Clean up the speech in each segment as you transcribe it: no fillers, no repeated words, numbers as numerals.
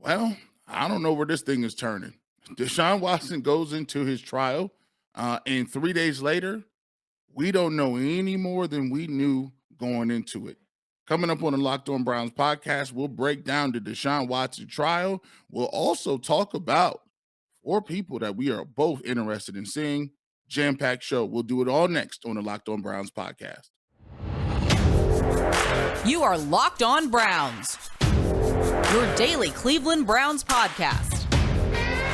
Well, I don't know where this thing is turning. Deshaun Watson goes into his trial, and 3 days later, we don't know any more than we knew going into it. Coming up on the Locked On Browns podcast, we'll break down the Deshaun Watson trial. We'll also talk about four people that we are both interested in seeing. Jam-packed show. We'll do it all next on the Locked On Browns podcast. You are Locked On Browns, your daily Cleveland Browns podcast.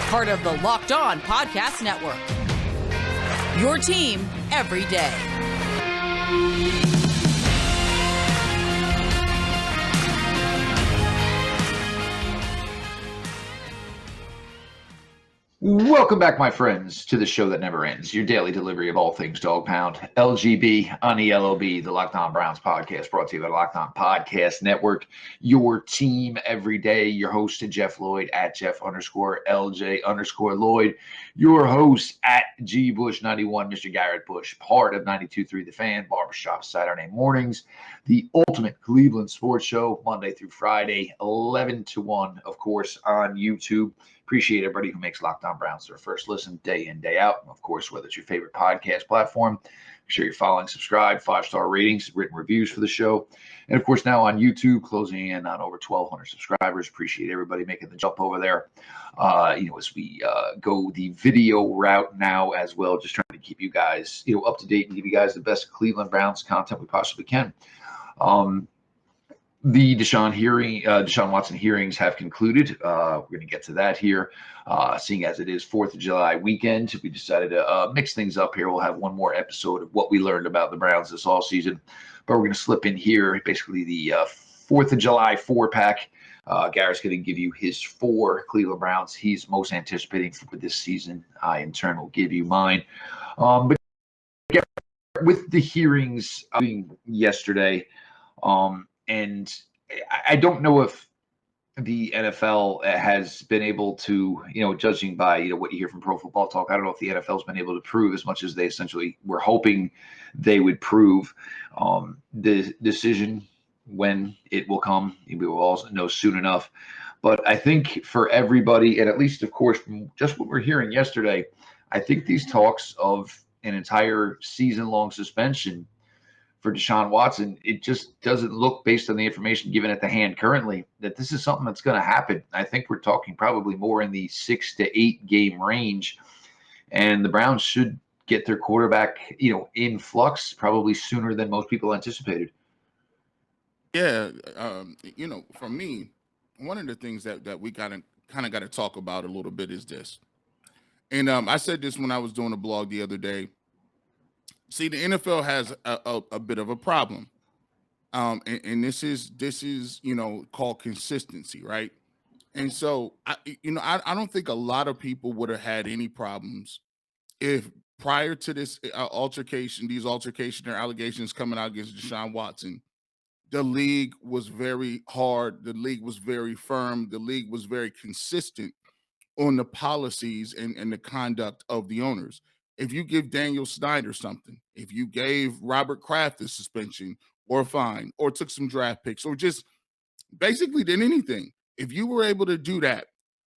Part of the Locked On Podcast Network. Your team every day. Welcome back, my friends, to the show that never ends. Your daily delivery of all things Dog Pound, LGB on the LOB, the Locked On Browns podcast, brought to you by the Locked On Podcast Network. Your team every day. Your host, Jeff Lloyd, at Jeff_LJ_Lloyd. Your host, at GBush91, Mr. Garrett Bush, part of 92.3 The Fan, Barbershop Saturday mornings. The ultimate Cleveland sports show, Monday through Friday, 11 to 1, of course, on YouTube. Appreciate everybody who makes Locked On Browns their first listen day in, day out. And of course, whether it's your favorite podcast platform, make sure you're following, subscribe, 5-star ratings, written reviews for the show. And of course, now on YouTube, closing in on over 1,200 subscribers. Appreciate everybody making the jump over there. As we go the video route now as well, just trying to keep you guys, up to date and give you guys the best Cleveland Browns content we possibly can. The Deshaun Watson hearings have concluded. We're going to get to that here. Seeing as it is 4th of July weekend, we decided to mix things up here. We'll have one more episode of what we learned about the Browns this all season. But we're going to slip in here basically the 4th of July 4-pack. Garrett's going to give you his 4 Cleveland Browns he's most anticipating for this season. I, in turn, will give you mine. But with the hearings yesterday, and I don't know if the NFL has been able to, judging by, what you hear from Pro Football Talk, I don't know if the NFL has been able to prove as much as they essentially were hoping they would prove. The decision, when it will come, we will all know soon enough. But I think for everybody, and at least, of course, from just what we're hearing yesterday, I think these talks of an entire season-long suspension for Deshaun Watson, it just doesn't look, based on the information given at the hand currently, that this is something that's going to happen. I think we're talking probably more in the 6 to 8 game range, and the Browns should get their quarterback, in flux probably sooner than most people anticipated. Yeah, for me, one of the things that we got to talk about a little bit is this. And I said this when I was doing a blog the other day. See, the NFL has a bit of a problem, and this is called consistency, right? And so I don't think a lot of people would have had any problems if prior to this these altercation or allegations coming out against Deshaun Watson, the league was very hard, the league was very firm, the league was very consistent on the policies and the conduct of the owners. If you give Daniel Snyder something, if you gave Robert Kraft a suspension or a fine, or took some draft picks, or just basically did anything, if you were able to do that,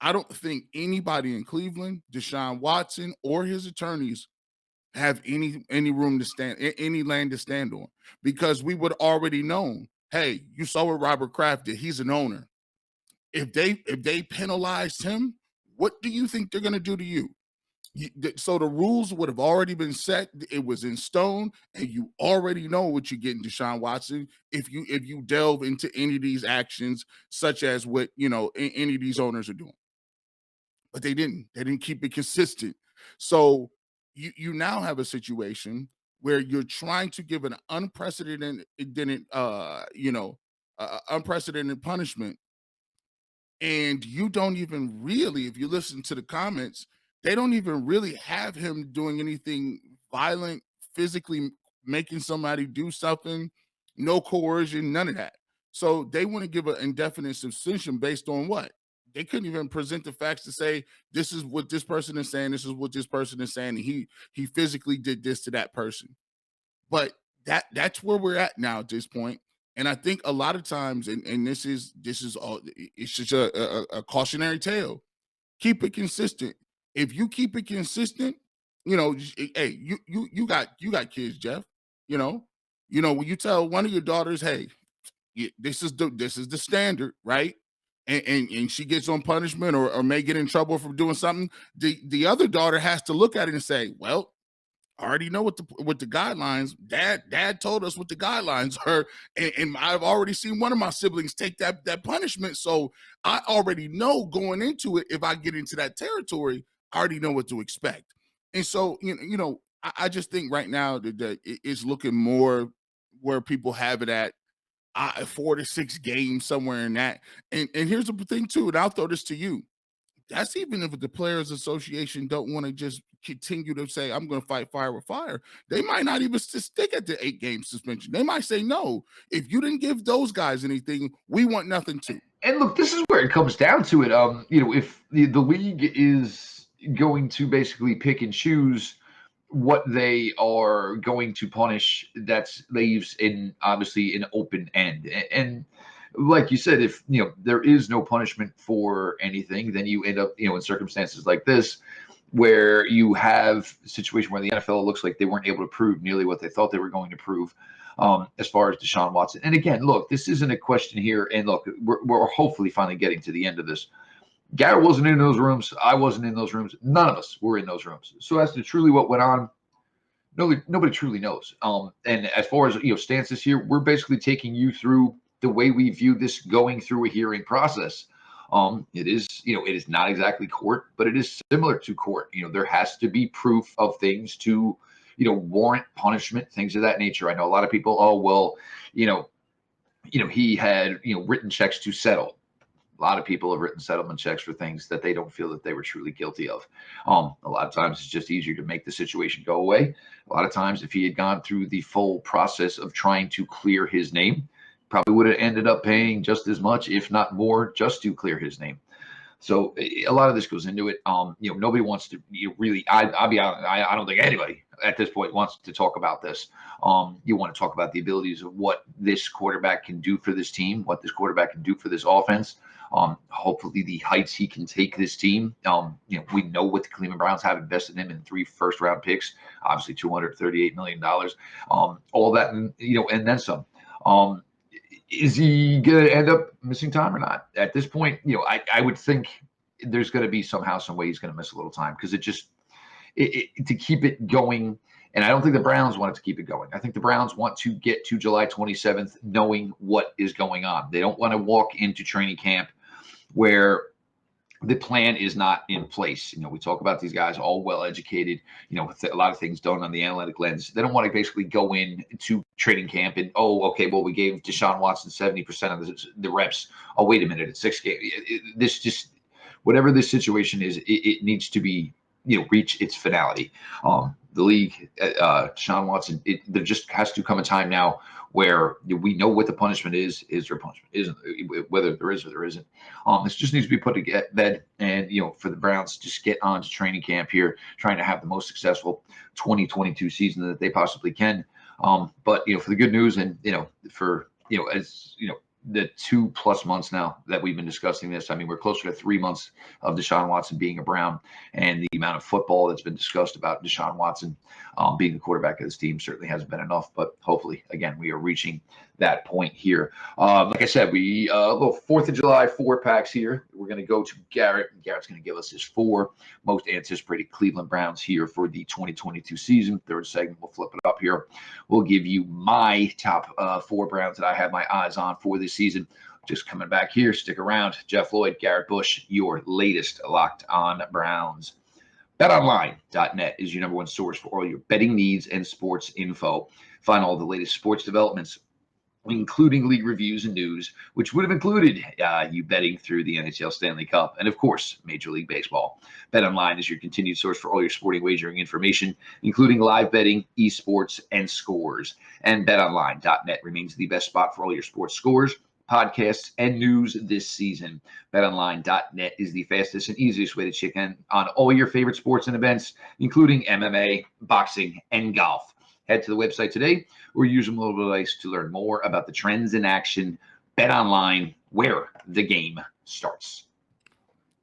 I don't think anybody in Cleveland, Deshaun Watson, or his attorneys have any room to stand, any land to stand on, because we would already known, hey, you saw what Robert Kraft did. He's an owner. If they penalized him, what do you think they're going to do to you? So the rules would have already been set. It was in stone, and you already know what you get in Deshaun Watson if you delve into any of these actions, such as what any of these owners are doing. But they didn't. They didn't keep it consistent. So you now have a situation where you're trying to give an unprecedented unprecedented punishment, and you don't even really, if you listen to the comments, they don't even really have him doing anything violent, physically making somebody do something, no coercion, none of that. So they want to give an indefinite suspension based on what? They couldn't even present the facts to say this is what this person is saying, this is what this person is saying, and he physically did this to that person. But that's where we're at now at this point. And I think a lot of times, and this is all, it's just a cautionary tale. Keep it consistent. If you keep it consistent, hey, you got kids, Jeff. You know, when you tell one of your daughters, hey, this is the standard, right? And she gets on punishment or may get in trouble for doing something. The other daughter has to look at it and say, well, I already know what the guidelines. Dad told us what the guidelines are, and I've already seen one of my siblings take that punishment. So I already know going into it, if I get into that territory, I already know what to expect. And so I just think right now that it's looking more where people have it at 4 to 6 games somewhere in that. And here's the thing too, and I'll throw this to you. That's even if the Players Association don't want to just continue to say, I'm going to fight fire with fire. They might not even stick at the 8-game suspension. They might say, no, if you didn't give those guys anything, we want nothing to. And look, this is where it comes down to it. If the league is going to basically pick and choose what they are going to punish, that leaves obviously an open end. And like you said, if there is no punishment for anything, then you end up in circumstances like this, where you have a situation where the NFL looks like they weren't able to prove nearly what they thought they were going to prove, as far as Deshaun Watson. And again, look, this isn't a question here. And look, we're hopefully finally getting to the end of this. Garrett wasn't in those rooms. I wasn't in those rooms. None of us were in those rooms. So as to truly what went on, nobody truly knows. And as far as stances here, we're basically taking you through the way we view this going through a hearing process. It is not exactly court, but it is similar to court. There has to be proof of things to warrant punishment, things of that nature. I know a lot of people, oh well, he had written checks to settle. A lot of people have written settlement checks for things that they don't feel that they were truly guilty of. A lot of times it's just easier to make the situation go away. A lot of times, if he had gone through the full process of trying to clear his name, probably would have ended up paying just as much, if not more, just to clear his name. So a lot of this goes into it. Nobody wants to really. I'll be honest. I don't think anybody at this point wants to talk about this. You want to talk about the abilities of what this quarterback can do for this team, what this quarterback can do for this offense. Hopefully the heights he can take this team. We know what the Cleveland Browns have invested in him in 3 first-round picks, obviously $238 million. All that, and then some. Is he going to end up missing time or not? At this point, I would think there's going to be somehow, some way he's going to miss a little time, because to keep it going. And I don't think the Browns want it to keep it going. I think the Browns want to get to July 27th knowing what is going on. They don't want to walk into training camp where the plan is not in place. We talk about these guys all well educated, with a lot of things done on the analytic lens. They don't want to basically go in to training camp and, okay, well, we gave Deshaun Watson 70% of the reps. Oh, wait a minute, it's 6 games. This just, whatever this situation is, it needs to be, reach its finality. The league, Deshaun Watson, there just has to come a time now where we know what the punishment is there a punishment, isn't, whether there is or there isn't. This just needs to be put to bed, and for the Browns, just get on to training camp here, trying to have the most successful 2022 season that they possibly can. But for the good news, and for as the 2+ months now that we've been discussing this, I mean, we're closer to 3 months of Deshaun Watson being a Brown, and the amount of football that's been discussed about Deshaun Watson being the quarterback of this team certainly hasn't been enough. But hopefully, again, we are reaching that point here. Like I said, we a little 4th of July 4-packs here. We're going to go to Garrett. Garrett's going to give us his 4 most anticipated Cleveland Browns here for the 2022 season. Third segment, we'll flip it up here. We'll give you my top 4 Browns that I have my eyes on for this season. Just coming back here, stick around. Jeff Lloyd, Garrett Bush, your latest Locked On Browns. BetOnline.net is your number one source for all your betting needs and sports info. Find all the latest sports developments, including league reviews and news, which would have included you betting through the NHL Stanley Cup and, of course, Major League Baseball. BetOnline is your continued source for all your sporting wagering information, including live betting, esports, and scores. And BetOnline.net remains the best spot for all your sports scores, podcasts, and news this season. BetOnline.net is the fastest and easiest way to check in on all your favorite sports and events, including MMA, boxing, and golf. Head to the website today or use a mobile device to learn more about the trends in action. Bet online, where the game starts.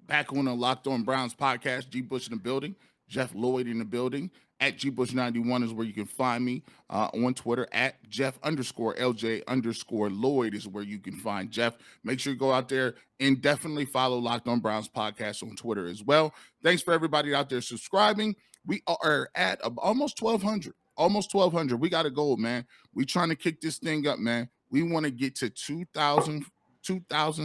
Back on the Locked On Browns podcast, G. Bush in the building, Jeff Lloyd in the building. At GBush91 is where you can find me on Twitter. At Jeff_LJ_Lloyd is where you can find Jeff. Make sure you go out there and definitely follow Locked On Browns podcast on Twitter as well. Thanks for everybody out there subscribing. We are at almost 1,200. Almost 1,200. We got a goal, man. We trying to kick this thing up, man. We want to get to 2,000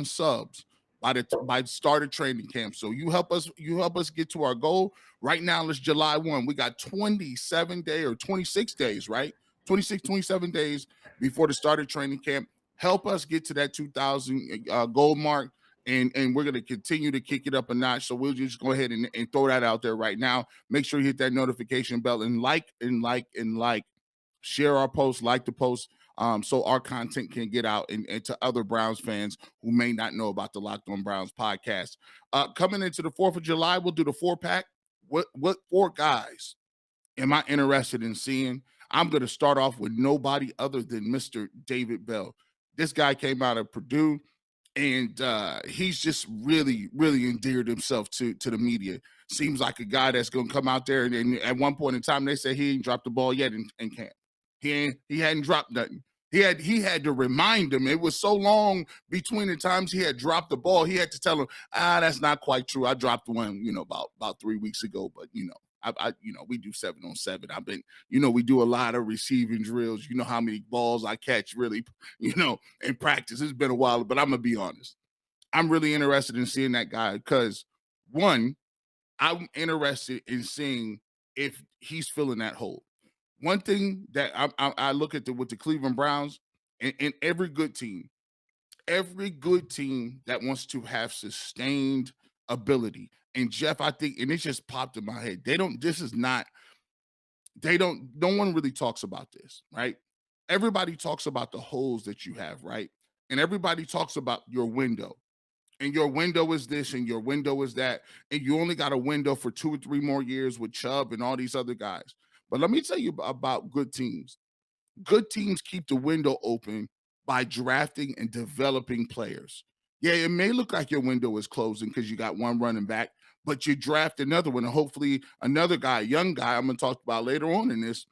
subs by the start of training camp. So you help us get to our goal. Right now it's July 1. We got 27 days or 26 days, right? 27 days before the start of training camp. Help us get to that 2,000 goal mark. And we're going to continue to kick it up a notch. So we'll just go ahead and throw that out there right now. Make sure you hit that notification bell and like. Share our post, like the post, so our content can get out and to other Browns fans who may not know about the Locked On Browns podcast. Coming into the 4th of July, we'll do the 4-pack. What 4 guys am I interested in seeing? I'm going to start off with nobody other than Mr. David Bell. This guy came out of Purdue, and he's just really, really endeared himself to the media. Seems like a guy that's going to come out there, and at one point in time, they say he ain't dropped the ball yet in camp. He hadn't dropped nothing. He had to remind him. It was so long between the times he had dropped the ball. He had to tell him, that's not quite true. I dropped one, about 3 weeks ago. But we do 7-on-7. I've been, we do a lot of receiving drills. You know how many balls I catch, really, in practice. It's been a while, but I'm gonna be honest. I'm really interested in seeing that guy because, one, I'm interested in seeing if he's filling that hole. One thing that I look at with the Cleveland Browns and every good team that wants to have sustained ability. And Jeff, I think, and it just popped in my head. No one really talks about this, right? Everybody talks about the holes that you have, right? And everybody talks about your window. And your window is this and your window is that. And you only got a window for 2 or 3 more years with Chubb and all these other guys. But let me tell you about good teams. Good teams keep the window open by drafting and developing players. Yeah, it may look like your window is closing because you got one running back, but you draft another one, and hopefully another guy, young guy, I'm going to talk about later on in this,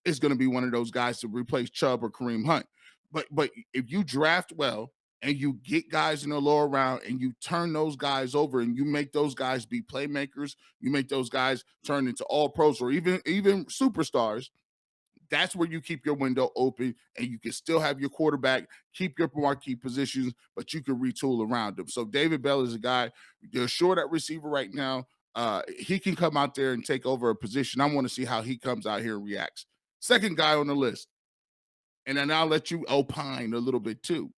is going to be one of those guys to replace Chubb or Kareem Hunt. But if you draft well and you get guys in the lower round and you turn those guys over and you make those guys be playmakers, you make those guys turn into all pros or even superstars, that's where you keep your window open and you can still have your quarterback, keep your marquee positions, but you can retool around them. So David Bell is a guy, you're short at receiver right now. He can come out there and take over a position. I want to see how he comes out here and reacts. Second guy on the list, and then I'll let you opine a little bit too.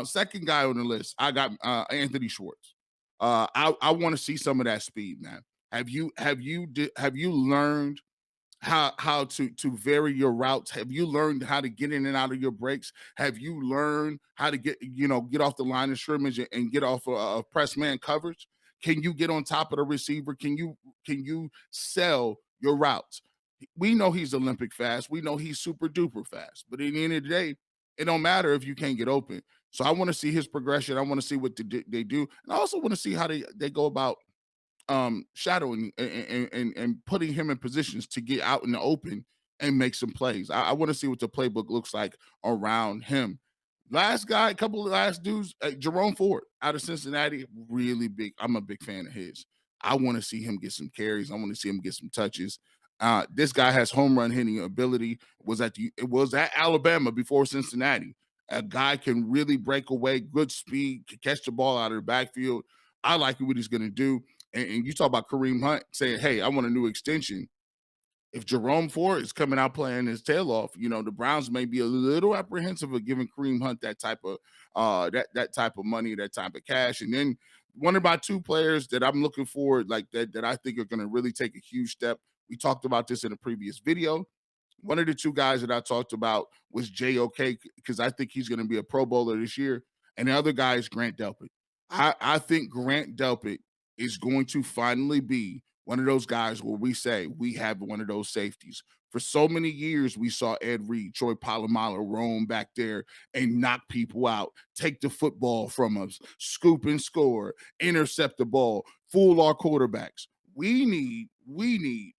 Second guy on the list, I got Anthony Schwartz. I want to see some of that speed, man. Have you learned how to vary your routes? Have you learned how to get in and out of your breaks? Have you learned how to get off the line of scrimmage and get off a press man coverage? Can you get on top of the receiver? Can you sell your routes? We know he's Olympic fast. We know he's super duper fast. But at the end of the day, it don't matter if you can't get open. So I want to see his progression. I want to see what they do. And I also want to see how they go about shadowing and putting him in positions to get out in the open and make some plays. I want to see what the playbook looks like around him. Last guy, a couple of last dudes, Jerome Ford out of Cincinnati, really big. I'm a big fan of his. I want to see him get some carries. I want to see him get some touches. This guy has home run hitting ability. It was at Alabama before Cincinnati. A guy can really break away, good speed, can catch the ball out of the backfield. I like what he's going to do. And you talk about Kareem Hunt saying, hey, I want a new extension. If Jerome Ford is coming out playing his tail off, the Browns may be a little apprehensive of giving Kareem Hunt that type of that type of money, that type of cash. And then one of my 2 players that I'm looking for, like that I think are going to really take a huge step. We talked about this in a previous video. One of the 2 guys that I talked about was JOK because I think he's going to be a Pro Bowler this year. And the other guy is Grant Delpit. I think Grant Delpit is going to finally be one of those guys where we say we have one of those safeties. For so many years, we saw Ed Reed, Troy Polamalu roam back there and knock people out, take the football from us, scoop and score, intercept the ball, fool our quarterbacks. We need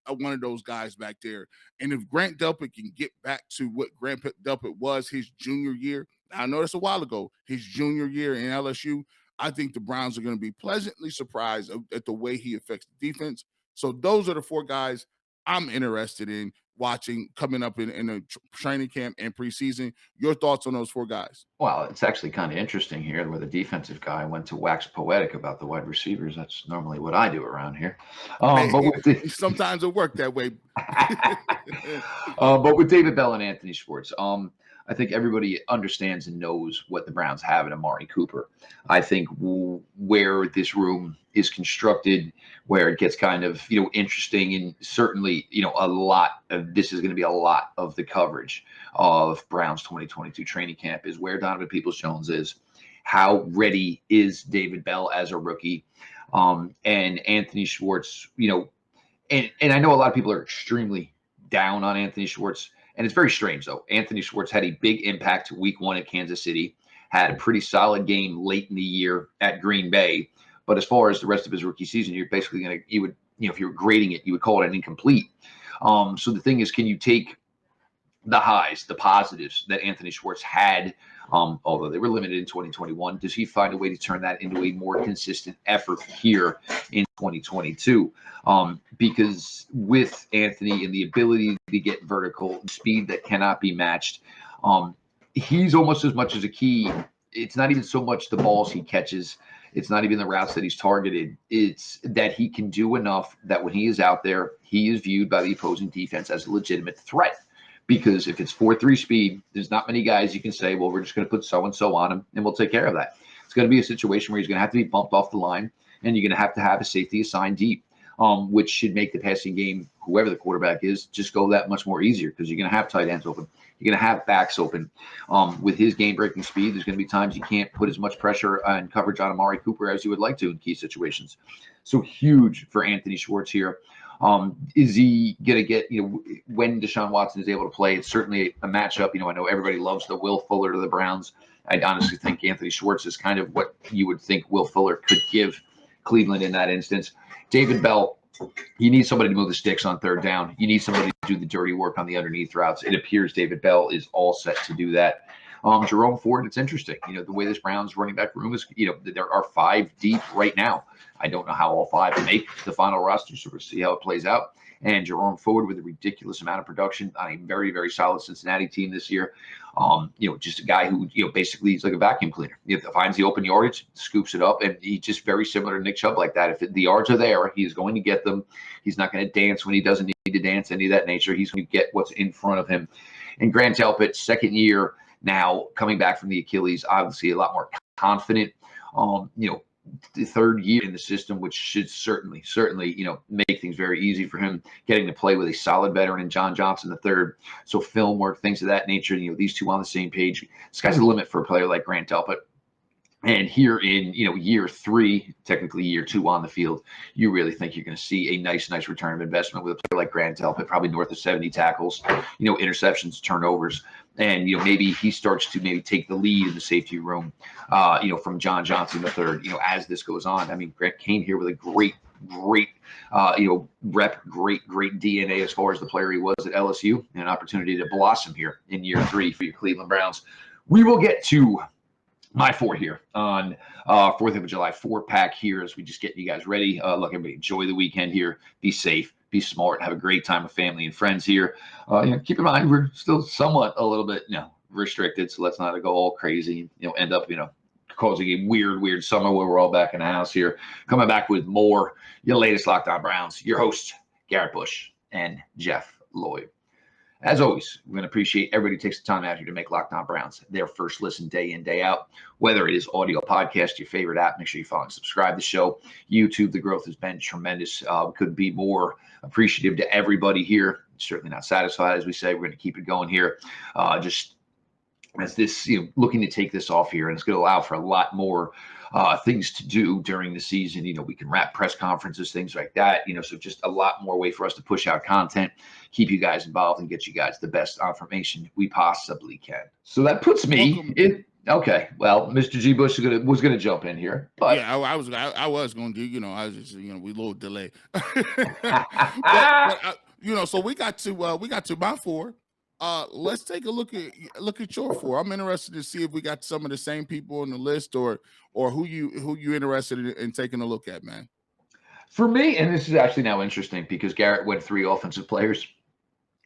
one of those guys back there. And if Grant Delpit can get back to what Grant Delpit was his junior year, I know that's a while ago, his junior year in LSU, I think the Browns are going to be pleasantly surprised at the way he affects the defense. So those are the 4 guys I'm interested in watching coming up in a training camp and preseason. Your thoughts on those 4 guys? Well, it's actually kind of interesting here where the defensive guy went to wax poetic about the wide receivers. That's normally what I do around here. But with sometimes it worked that way. But with David Bell and Anthony Schwartz, I think everybody understands and knows what the Browns have in Amari Cooper. I think where this room is constructed, where it gets kind of, interesting, and certainly, a lot of this is going to be a lot of the coverage of Browns 2022 training camp is where Donovan Peoples-Jones is. How ready is David Bell as a rookie? And Anthony Schwartz, and I know a lot of people are extremely down on Anthony Schwartz. And it's very strange, though. Anthony Schwartz had a big impact week 1 at Kansas City, had a pretty solid game late in the year at Green Bay. But as far as the rest of his rookie season, you're basically if you were grading it, you would call it an incomplete. So the thing is, can you take the highs, the positives that Anthony Schwartz had, although they were limited in 2021, does he find a way to turn that into a more consistent effort here in 2022? Because with Anthony and the ability to get vertical speed that cannot be matched, he's almost as much as a key. It's not even so much the balls he catches. It's not even the routes that he's targeted. It's that he can do enough that when he is out there, he is viewed by the opposing defense as a legitimate threat. Because if it's 4.3 speed, there's not many guys you can say, well, we're just going to put so-and-so on him, and we'll take care of that. It's going to be a situation where he's going to have to be bumped off the line, and you're going to have a safety assigned deep, which should make the passing game, whoever the quarterback is, just go that much more easier because you're going to have tight ends open. You're going to have backs open. With his game-breaking speed, there's going to be times you can't put as much pressure and coverage on Amari Cooper as you would like to in key situations. So huge for Anthony Schwartz here. Is he going to get, when Deshaun Watson is able to play? It's certainly a matchup. I know everybody loves the Will Fuller to the Browns. I honestly think Anthony Schwartz is kind of what you would think Will Fuller could give Cleveland in that instance. David Bell, you need somebody to move the sticks on 3rd down. You need somebody to do the dirty work on the underneath routes. It appears David Bell is all set to do that. Jerome Ford, it's interesting. The way this Browns running back room is, there are 5 deep right now. I don't know how all 5 make the final roster, so we'll see how it plays out. And Jerome Ford with a ridiculous amount of production on a very, very solid Cincinnati team this year. Just a guy who, basically he's like a vacuum cleaner. If he finds the open yardage, scoops it up, and he's just very similar to Nick Chubb like that. If the yards are there, he's going to get them. He's not going to dance when he doesn't need to dance, any of that nature. He's going to get what's in front of him. And Grant Delpit, 2nd year now, coming back from the Achilles, obviously a lot more confident. The 3rd year in the system, which should certainly, make things very easy for him, getting to play with a solid veteran in John Johnson III. So film work, things of that nature, these two on the same page. Sky's the limit for a player like Grant Delpit. And here in, year 3, technically year 2 on the field, you really think you're going to see a nice return of investment with a player like Grant Delpit, probably north of 70 tackles, interceptions, turnovers. And, maybe he starts to take the lead in the safety room, from John Johnson III, as this goes on. I mean, Grant came here with a great rep, great DNA as far as the player he was at LSU, and an opportunity to blossom here in year 3 for your Cleveland Browns. We will get to my 4 here on 4th of July 4-pack here as we just get you guys ready. Look, everybody, enjoy the weekend here. Be safe. Be smart. Have a great time with family and friends here. Keep in mind, we're still somewhat a little bit, restricted, so let's not go all crazy, end up, causing a weird summer where we're all back in the house here. Coming back with more, your latest Locked On Browns. Your hosts, Garrett Bush and Jeff Lloyd. As always, we're going to appreciate everybody who takes the time out here to make Locked On Browns their first listen day in, day out. Whether it is audio podcast, your favorite app, make sure you follow and subscribe to the show. YouTube, the growth has been tremendous. Could be more appreciative to everybody here. Certainly not satisfied, as we say. We're going to keep it going here. Just as this, looking to take this off here, and it's going to allow for a lot more things to do during the season. We can wrap press conferences, things like that. So just a lot more way for us to push out content, keep you guys involved, and get you guys the best information we possibly can. So that puts me in. Okay, well, Mr. G. Bush was gonna jump in here, but yeah, I was going to do. I was just we a little delay, but so we got to my 4. Let's take a look at your 4. I'm interested to see if we got some of the same people on the list, or who you interested in taking a look at, man. For me, and this is actually now interesting because Garrett went 3 offensive players.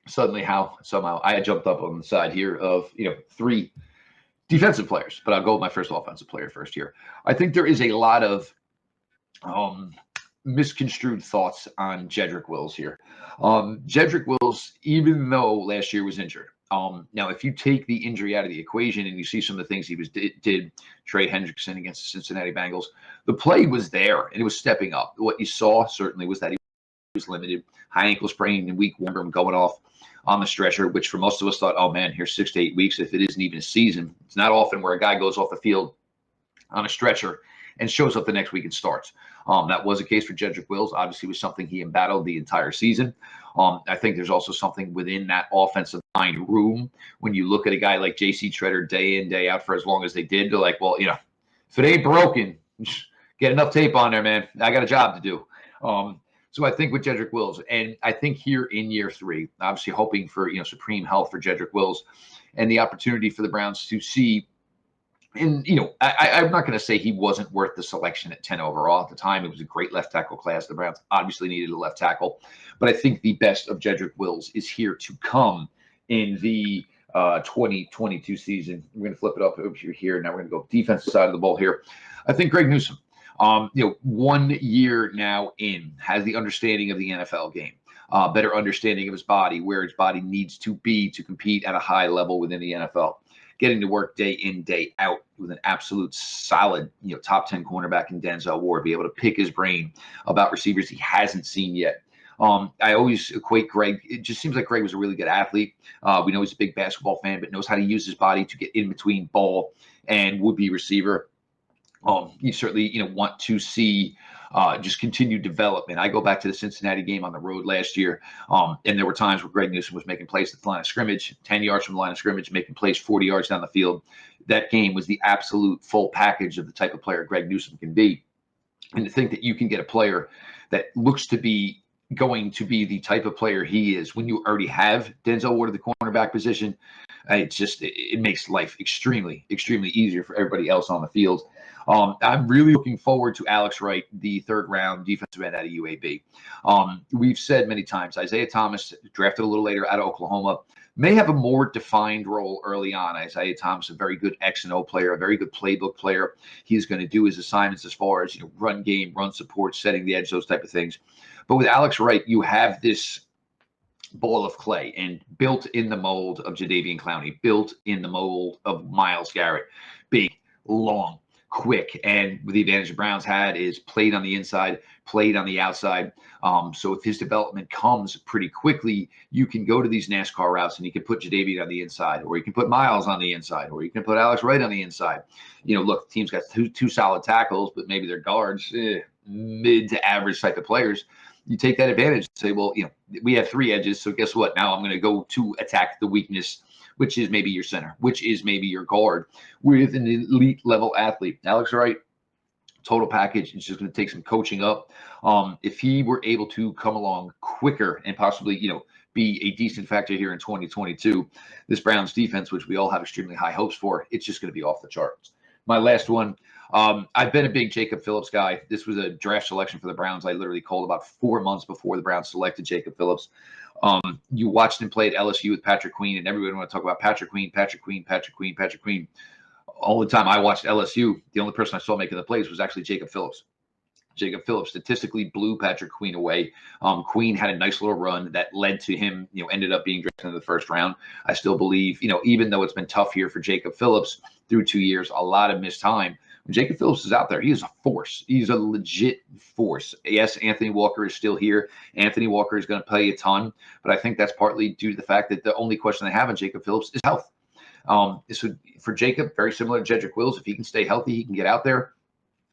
Suddenly, somehow I had jumped up on the side here of 3 defensive players, but I'll go with my first offensive player first here. I think there is a lot of misconstrued thoughts on Jedrick Wills here. Jedrick Wills, even though last year was injured, now if you take the injury out of the equation and you see some of the things he did, Trey Hendrickson against the Cincinnati Bengals, the play was there and it was stepping up. What you saw certainly was that he was limited, high ankle sprain in week 1 from going off on the stretcher, which for most of us thought, oh man, here's 6 to 8 weeks if it isn't even a season. It's not often where a guy goes off the field on a stretcher and shows up the next week and starts. That was the case for Jedrick Wills. Obviously, it was something he embattled the entire season. I think there's also something within that offensive line room when you look at a guy like J.C. Treader day in, day out for as long as they did. They're like, well, if it ain't broken, get enough tape on there, man. I got a job to do. So I think with Jedrick Wills, and I think here in year 3, obviously hoping for supreme health for Jedrick Wills and the opportunity for the Browns to see. And, I'm not going to say he wasn't worth the selection at 10 overall. At the time, it was a great left tackle class. The Browns obviously needed a left tackle. But I think the best of Jedrick Wills is here to come in the 2022 season. We're going to flip it up over here. Now we're going to go defensive side of the ball here. I think Greg Newsome, 1 year now in, has the understanding of the NFL game. Better understanding of his body, where his body needs to be to compete at a high level within the NFL. Getting to work day in, day out with an absolute solid, top 10 cornerback in Denzel Ward, be able to pick his brain about receivers he hasn't seen yet. I always equate Greg. It just seems like Greg was a really good athlete. We know he's a big basketball fan, but knows how to use his body to get in between ball and would-be receiver. You certainly, want to see just continued development. I go back to the Cincinnati game on the road last year, and there were times where Greg Newsome was making plays at the line of scrimmage, 10 yards from the line of scrimmage, making plays 40 yards down the field. That game was the absolute full package of the type of player Greg Newsome can be. And to think that you can get a player that looks to be going to be the type of player he is when you already have Denzel Ward at the cornerback position, it makes life extremely, extremely easier for everybody else on the field. I'm really looking forward to Alex Wright, the 3rd round defensive end out of UAB. We've said many times, Isaiah Thomas, drafted a little later out of Oklahoma, may have a more defined role early on. Isaiah Thomas, a very good X and O player, a very good playbook player. He's going to do his assignments as far as run game, run support, setting the edge, those type of things. But with Alex Wright, you have this ball of clay and built in the mold of Jadeveon Clowney, built in the mold of Myles Garrett, big, long, quick, and the advantage the Browns had is played on the inside, played on the outside. So if his development comes pretty quickly, you can go to these NASCAR routes and you can put Jadeveon on the inside, or you can put Myles on the inside, or you can put Alex Wright on the inside. Look, the team's got two solid tackles, but maybe their guards, mid to average type of players. You take that advantage and say, well, we have 3 edges, so guess what? Now I'm going to go to attack the weakness, which is maybe your center, which is maybe your guard, with an elite level athlete. Alex Wright, total package, is just going to take some coaching up. If he were able to come along quicker and possibly, be a decent factor here in 2022, this Browns defense, which we all have extremely high hopes for, it's just going to be off the charts. My last one, I've been a big Jacob Phillips guy. This was a draft selection for the Browns. I literally called about 4 months before the Browns selected Jacob Phillips. You watched him play at LSU with Patrick Queen, and everybody want to talk about Patrick Queen. All the time I watched LSU, the only person I saw making the plays was actually Jacob Phillips. Jacob Phillips statistically blew Patrick Queen away. Queen had a nice little run that led to him, ended up being drafted in the 1st round. I still believe, even though it's been tough here for Jacob Phillips through 2 years, a lot of missed time. When Jacob Phillips is out there, he is a force. He's a legit force. Yes, Anthony Walker is still here. Anthony Walker is going to play a ton, but I think that's partly due to the fact that the only question they have on Jacob Phillips is health. So for Jacob, very similar to Jedrick Wills, if he can stay healthy, he can get out there.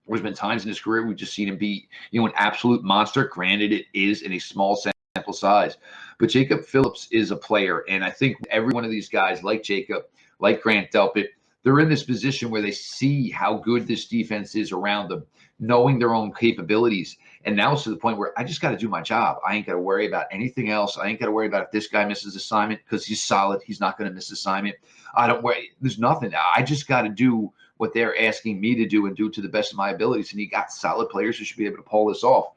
There's been times in his career we've just seen him be, an absolute monster. Granted, it is in a small sample size, but Jacob Phillips is a player. And I think every one of these guys, like Jacob, like Grant Delpit, they're in this position where they see how good this defense is around them, knowing their own capabilities. And now it's to the point where I just got to do my job. I ain't got to worry about anything else. I ain't got to worry about if this guy misses assignment because he's solid. He's not going to miss assignment. I don't worry. There's nothing. I just got to do what they're asking me to do and do to the best of my abilities. And you got solid players who should be able to pull this off.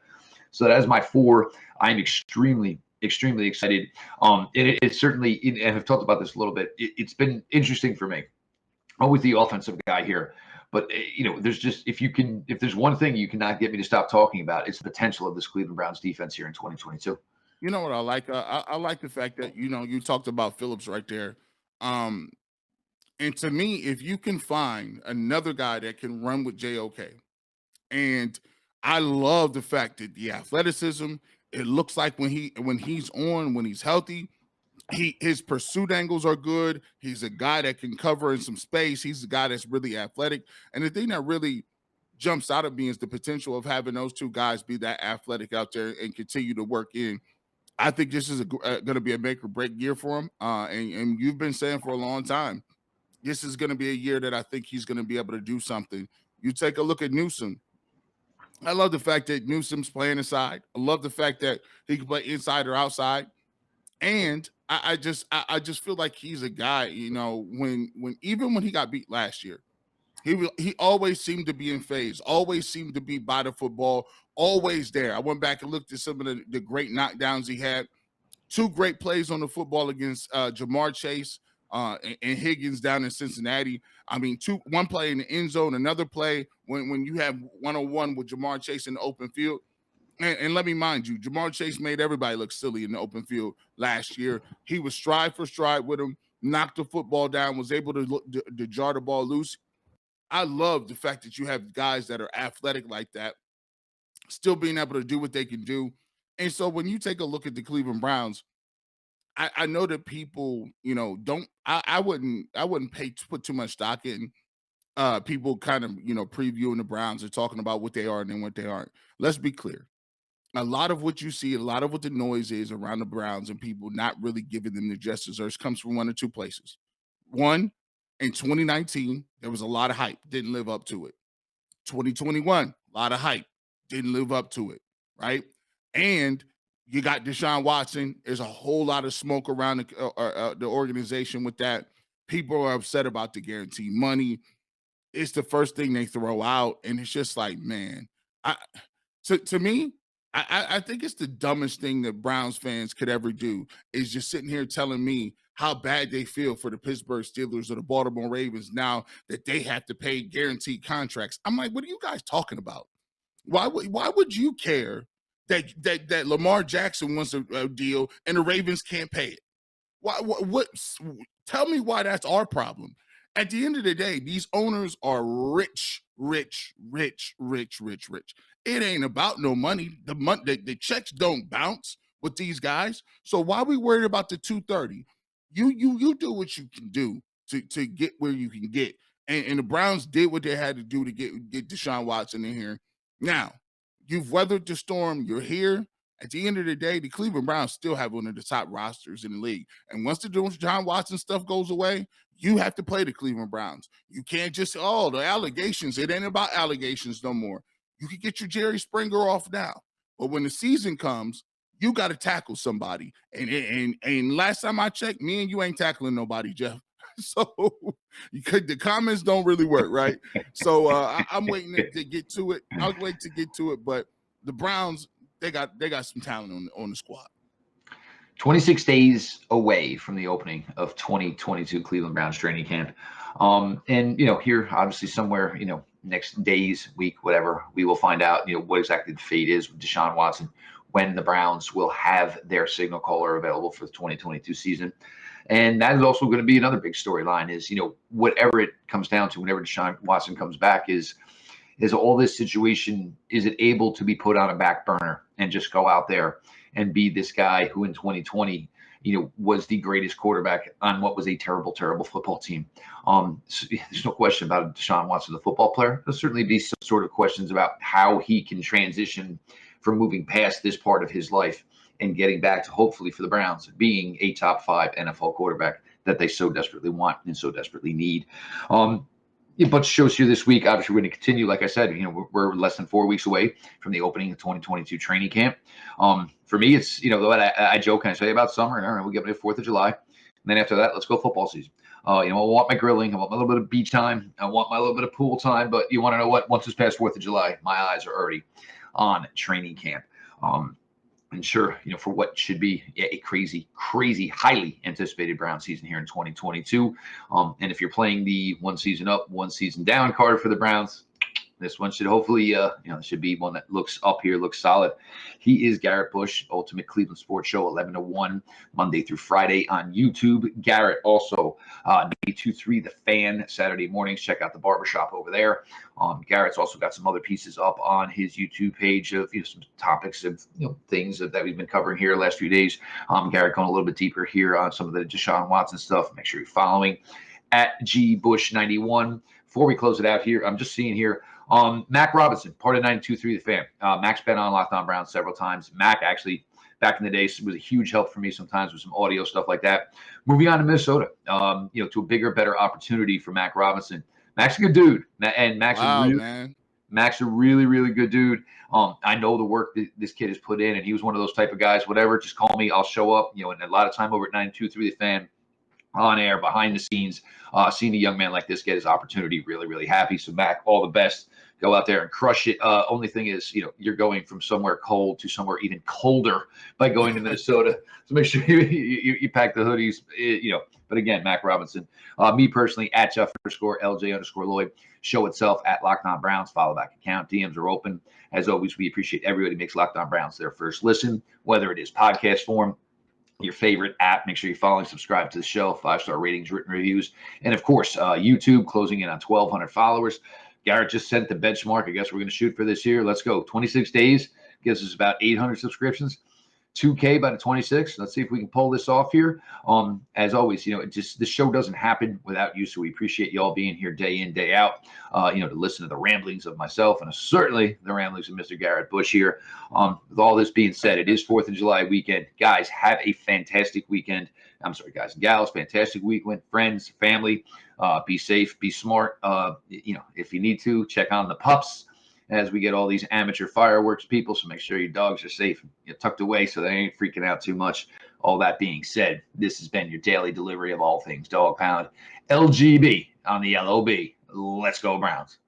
So that is my 4. I'm extremely excited. And it's certainly, and I've talked about this a little bit. It's been interesting for me. Always the offensive guy here, but there's just if there's one thing you cannot get me to stop talking about, it's the potential of this Cleveland Browns defense here in 2022. You know what I like? I like the fact that you talked about Phillips right there. And to me, if you can find another guy that can run with JOK, and I love the fact that the athleticism, it looks like when he's healthy, his pursuit angles are good. He's a guy that can cover in some space. He's a guy that's really athletic. And the thing that really jumps out at me is the potential of having those two guys be that athletic out there and continue to work in. I think this is going to be a make or break year for him. And you've been saying for a long time, this is going to be a year that I think he's going to be able to do something. You take a look at Newsome. I love the fact that Newsome's playing inside. I love the fact that he can play inside or outside. And I just feel like he's a guy, when even when he got beat last year, he always seemed to be in phase, always seemed to be by the football, always there. I went back and looked at some of the great knockdowns he had. 2 great plays on the football against Jamar Chase and Higgins down in Cincinnati. I mean, one play in the end zone, another play when you have 1-on-1 with Jamar Chase in the open field. And let me mind you, Jamar Chase made everybody look silly in the open field last year. He was stride for stride with him, knocked the football down, was able to jar the ball loose. I love the fact that you have guys that are athletic like that, still being able to do what they can do. And so when you take a look at the Cleveland Browns, I know that people, don't. I wouldn't put too much stock in people kind of previewing the Browns and talking about what they are and then what they aren't. Let's be clear. A lot of what you see, a lot of what the noise is around the Browns and people not really giving them the just desserts comes from one or two places. One, in 2019, there was a lot of hype, didn't live up to it. 2021, a lot of hype, didn't live up to it, right? And you got Deshaun Watson. There's a whole lot of smoke around the organization with that. People are upset about the guaranteed money. It's the first thing they throw out, and it's just like, man, to me, I think it's the dumbest thing that Browns fans could ever do is just sitting here telling me how bad they feel for the Pittsburgh Steelers or the Baltimore Ravens now that they have to pay guaranteed contracts. I'm like, what are you guys talking about? Why would you care that Lamar Jackson wants a deal and the Ravens can't pay it? What? Tell me why that's our problem. At the end of the day, these owners are rich. It ain't about no money. The checks don't bounce with these guys. So why are we worried about the 230? You do what you can do to get where you can get. And the Browns did what they had to do to get Deshaun Watson in here. Now, you've weathered the storm. You're here. At the end of the day, the Cleveland Browns still have one of the top rosters in the league. And once the Deshaun Watson stuff goes away, you have to play the Cleveland Browns. You can't just, the allegations. It ain't about allegations no more. You can get your Jerry Springer off now. But when the season comes, you got to tackle somebody. And last time I checked, me and you ain't tackling nobody, Jeff. So the comments don't really work, right? So I'm waiting to get to it. I'll wait to get to it. But the Browns, they got some talent on the squad. 26 days away from the opening of 2022 Cleveland Browns training camp. And, here, obviously somewhere, next days, week, whatever, we will find out, what exactly the fate is with Deshaun Watson, when the Browns will have their signal caller available for the 2022 season. And that is also going to be another big storyline is, whatever it comes down to, whenever Deshaun Watson comes back is all this situation, is it able to be put on a back burner and just go out there and be this guy who in 2020 was the greatest quarterback on what was a terrible, terrible football team. So there's no question about Deshaun Watson, the football player. There'll certainly be some sort of questions about how he can transition from moving past this part of his life and getting back to, hopefully for the Browns, being a top 5 NFL quarterback that they so desperately want and so desperately need. A bunch of shows here this week. Obviously, we're going to continue. Like I said, we're less than 4 weeks away from the opening of 2022 training camp. For me, it's, what I joke and I say about summer, and all right, we get to the 4th of July. And then after that, let's go football season. I want my grilling. I want my little bit of beach time. I want my little bit of pool time. But you want to know what? Once it's past 4th of July, my eyes are already on training camp. And sure, for what should be a crazy, crazy, highly anticipated Brown season here in 2022. And if you're playing the 1 season up, 1 season down card for the Browns, this one should hopefully, should be one that looks up here, looks solid. He is Garrett Bush, Ultimate Cleveland Sports Show, 11 to 1, Monday through Friday on YouTube. Garrett also, 92.3 The Fan, Saturday mornings. Check out the barbershop over there. Garrett's also got some other pieces up on his YouTube page of some topics of things that we've been covering here the last few days. Garrett going a little bit deeper here on some of the Deshaun Watson stuff. Make sure you're following at GBush91. Before we close it out here, I'm just seeing here. Mac Robinson, part of 92.3 The Fan. Mac's been on Locked On Browns several times. Mac actually, back in the day, was a huge help for me sometimes with some audio stuff like that. Moving on to Minnesota, to a bigger, better opportunity for Mac Robinson. Mac's a good dude, and Mac's a really, really good dude. I know the work that this kid has put in, and he was one of those type of guys. Whatever, just call me, I'll show up. And a lot of time over at 92.3 The Fan, on air, behind the scenes, seeing a young man like this get his opportunity, really, really happy. So Mac, all the best. Go out there and crush it. Only thing is, you're going from somewhere cold to somewhere even colder by going to Minnesota. So make sure you pack the hoodies, But again, Mac Robinson, me personally, at Jeff_LJ_Lloyd, show itself at Locked On Browns, follow back account. DMs are open. As always, we appreciate everybody who makes Locked On Browns their first listen, whether it is podcast form, your favorite app. Make sure you follow and subscribe to the show. 5-star ratings, written reviews, and of course, YouTube closing in on 1,200 followers. Garrett just sent the benchmark. I guess we're going to shoot for this year. Let's go. 26 days gives us about 800 subscriptions. 2K by the 26th. Let's see if we can pull this off here. As always, this show doesn't happen without you. So we appreciate you all being here day in, day out, to listen to the ramblings of myself and certainly the ramblings of Mr. Garrett Bush here. With all this being said, it is 4th of July weekend. Guys, have a fantastic weekend. I'm sorry, guys and gals, fantastic weekend. Friends, family, be safe, be smart. If you need to, check on the pups as we get all these amateur fireworks people. So make sure your dogs are safe and tucked away so they ain't freaking out too much. All that being said, this has been your daily delivery of all things Dog Pound. LGB on the LOB. Let's go Browns.